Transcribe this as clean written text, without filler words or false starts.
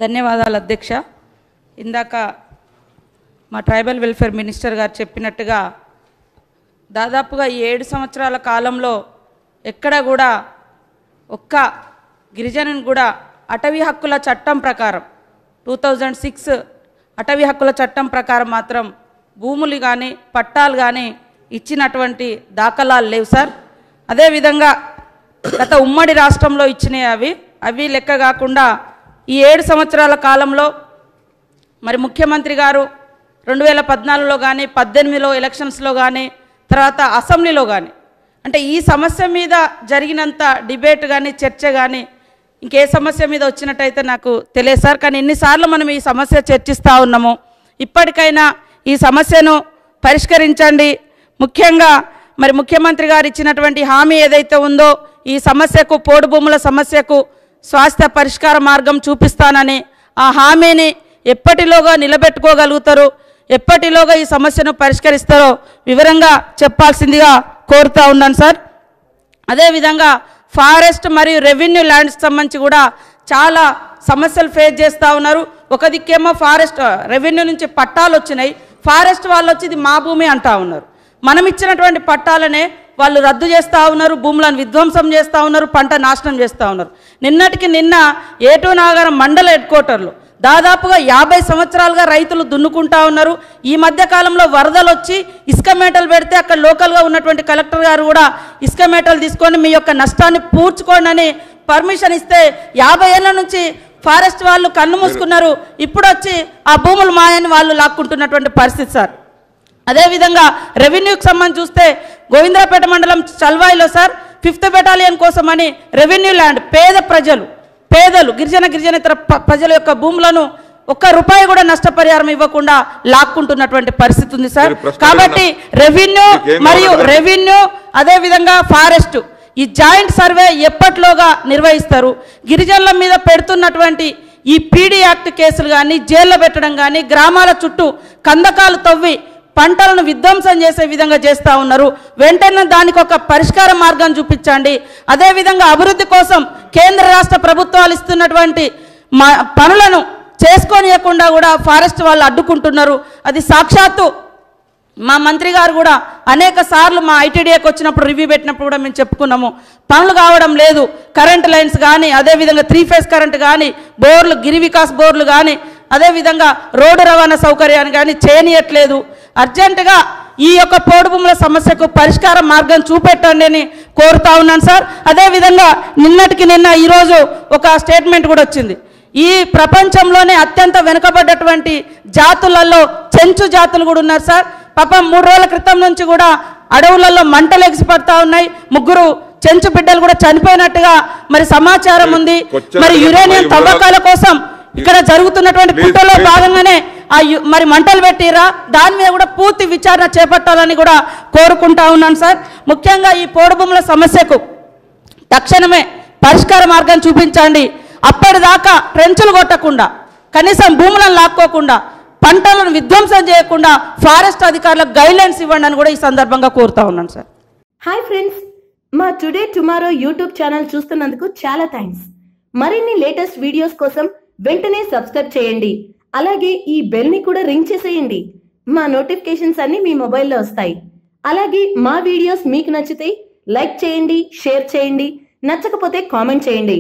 ధన్యవాదాలు అధ్యక్ష. ఇందాక మా ట్రైబల్ వెల్ఫేర్ మినిస్టర్ గారు చెప్పినట్టుగా దాదాపుగా 7 సంవత్సరాల కాలంలో ఎక్కడ కూడా ఒక్క గిరిజనుని కూడా అటవీ హక్కుల చట్టం ప్రకారం 2006 అటవీ హక్కుల చట్టం ప్రకారం మాత్రం భూములు కానీ పట్టాలు కానీ ఇచ్చినటువంటి దాఖలాలు లేవు సార్. అదేవిధంగా గత ఉమ్మడి రాష్ట్రంలో ఇచ్చినాయి అవి లెక్క కాకుండా ఈ 7 సంవత్సరాల కాలంలో మరి ముఖ్యమంత్రి గారు 2014లో కానీ 18లో ఎలక్షన్స్లో కానీ తర్వాత అసెంబ్లీలో కానీ అంటే ఈ సమస్య మీద జరిగినంత డిబేట్ కానీ చర్చ కానీ ఇంకే సమస్య మీద వచ్చినట్టయితే నాకు తెలియదు సార్. కానీ ఎన్నిసార్లు మనం ఈ సమస్య చర్చిస్తూ ఉన్నాము, ఇప్పటికైనా ఈ సమస్యను పరిష్కరించండి. ముఖ్యంగా మరి ముఖ్యమంత్రి గారు ఇచ్చినటువంటి హామీ ఏదైతే ఉందో ఈ సమస్యకు పోడు భూముల సమస్యకు శాశ్వత పరిష్కార మార్గం చూపిస్తానని ఆ హామీని ఎప్పటిలోగా నిలబెట్టుకోగలుగుతారు, ఎప్పటిలోగా ఈ సమస్యను పరిష్కరిస్తారో వివరంగా చెప్పాల్సిందిగా కోరుతూ ఉన్నాను సార్. అదేవిధంగా ఫారెస్ట్ మరియు రెవెన్యూ ల్యాండ్స్కి సంబంధించి కూడా చాలా సమస్యలు ఫేస్ చేస్తూ ఉన్నారు. ఒక దిక్కేమో ఫారెస్ట్ రెవెన్యూ నుంచి పట్టాలు వచ్చినాయి, ఫారెస్ట్ వాళ్ళు వచ్చి ఇది మా భూమి అంటూ ఉన్నారు. మనం ఇచ్చినటువంటి పట్టాలనే వాళ్ళు రద్దు చేస్తూ ఉన్నారు, భూములను విధ్వంసం చేస్తూ ఉన్నారు, పంట నాశనం చేస్తూ ఉన్నారు. నిన్నటికి నిన్న ఏటూ నాగరం మండల హెడ్ క్వార్టర్లో దాదాపుగా 50 సంవత్సరాలుగా రైతులు దున్నుకుంటా ఉన్నారు. ఈ మధ్య కాలంలో వరదలు వచ్చి ఇసుక మేటలు పెడితే అక్కడ లోకల్గా ఉన్నటువంటి కలెక్టర్ గారు కూడా ఇసుక మేటలు తీసుకొని మీ యొక్క నష్టాన్ని పూడ్చుకోండి అని పర్మిషన్ ఇస్తే 50 ఏళ్ళ నుంచి ఫారెస్ట్ వాళ్ళు కన్ను మూసుకున్నారు. ఇప్పుడు వచ్చి ఆ భూములు మాయని వాళ్ళు లాక్కుంటున్నటువంటి పరిస్థితి సార్. అదేవిధంగా రెవెన్యూకి సంబంధించి చూస్తే గోవిందరాపేట మండలం చల్వాయిలో సార్ 5th బెటాలియన్ కోసమని రెవెన్యూ ల్యాండ్ పేదలు గిరిజనేతర ప్రజల యొక్క భూములను ₹1 కూడా నష్టపరిహారం ఇవ్వకుండా లాక్కుంటున్నటువంటి పరిస్థితి ఉంది సార్. కాబట్టి రెవెన్యూ అదేవిధంగా ఫారెస్ట్ ఈ జాయింట్ సర్వే ఎప్పట్లోగా నిర్వహిస్తారు? గిరిజనుల మీద పెడుతున్నటువంటి ఈ పీడీ యాక్ట్ కేసులు కానీ జైల్లో పెట్టడం కానీ గ్రామాల చుట్టూ కందకాలు తవ్వి పంటలను విధ్వంసం చేసే విధంగా చేస్తూ ఉన్నారు. వెంటనే దానికి ఒక పరిష్కార మార్గం చూపించండి. అదేవిధంగా అభివృద్ధి కోసం కేంద్ర రాష్ట్ర ప్రభుత్వాలు ఇస్తున్నటువంటి పనులను చేసుకోనియకుండా కూడా ఫారెస్ట్ వాళ్ళు అడ్డుకుంటున్నారు. అది సాక్షాత్తు మా మంత్రి గారు కూడా అనేక సార్లు మా ఐటీడీఏకి వచ్చినప్పుడు రివ్యూ పెట్టినప్పుడు కూడా మేము చెప్పుకున్నాము, పనులు కావడం లేదు. కరెంట్ లైన్స్ కానీ అదేవిధంగా 3 ఫేజ్ కరెంట్ కానీ బోర్లు గిరి వికాస్ బోర్లు కానీ అదేవిధంగా రోడ్డు రవాణా సౌకర్యాన్ని కానీ చేయనీయట్లేదు. అర్జెంటుగా ఈ యొక్క పోడు భూముల సమస్యకు పరిష్కార మార్గం చూపెట్టండి అని కోరుతా ఉన్నాను సార్. అదేవిధంగా నిన్నటికి నిన్న ఈరోజు ఒక స్టేట్మెంట్ కూడా వచ్చింది. ఈ ప్రపంచంలోనే అత్యంత వెనుకబడ్డటువంటి జాతులలో చెంచు జాతులు కూడా ఉన్నారు సార్. పాపం 3 రోజుల క్రితం నుంచి కూడా అడవులలో మంటలు ఎగిసిపడతా ఉన్నాయి. 3 చెంచు బిడ్డలు కూడా చనిపోయినట్టుగా మరి సమాచారం ఉంది. మరి యురేనియం తవ్వకాల కోసం ఇక్కడ జరుగుతున్నటువంటి కుట్రలో భాగంగానే మరి మంటలు పెట్టిరా, దాని మీద కూడా పూర్తి విచారణ చేపట్టాలని కూడా కోరుకుంటా ఉన్నాను సార్. ముఖ్యంగా ఈ పోడు భూముల సమస్యకు తక్షణమే పరిష్కార మార్గం చూపించండి. అప్పటిదాకా ట్రెంచులు కొట్టకుండా కనీసం భూములను లాక్కోకుండా పంటలను విధ్వంసం చేయకుండా ఫారెస్ట్ అధికారులకు గైడ్లైన్స్ ఇవ్వండి అని కూడా ఈ సందర్భంగా కోరుతా ఉన్నాను సార్. హాయ్ ఫ్రెండ్స్, మా టుడే టుమారో యూట్యూబ్ ఛానల్ చూస్తున్నందుకు చాలా థ్యాంక్స్. మరిన్ని లేటెస్ట్ వీడియోస్ కోసం వెంటనే సబ్స్క్రైబ్ చేయండి. అలాగే ఈ బెల్ ని కూడా రింగ్ చేసేయండి. మా నోటిఫికేషన్స్ అన్ని మీ మొబైల్లో వస్తాయి. అలాగే మా వీడియోస్ మీకు నచ్చితే లైక్ చేయండి, షేర్ చేయండి, నచ్చకపోతే కామెంట్ చేయండి.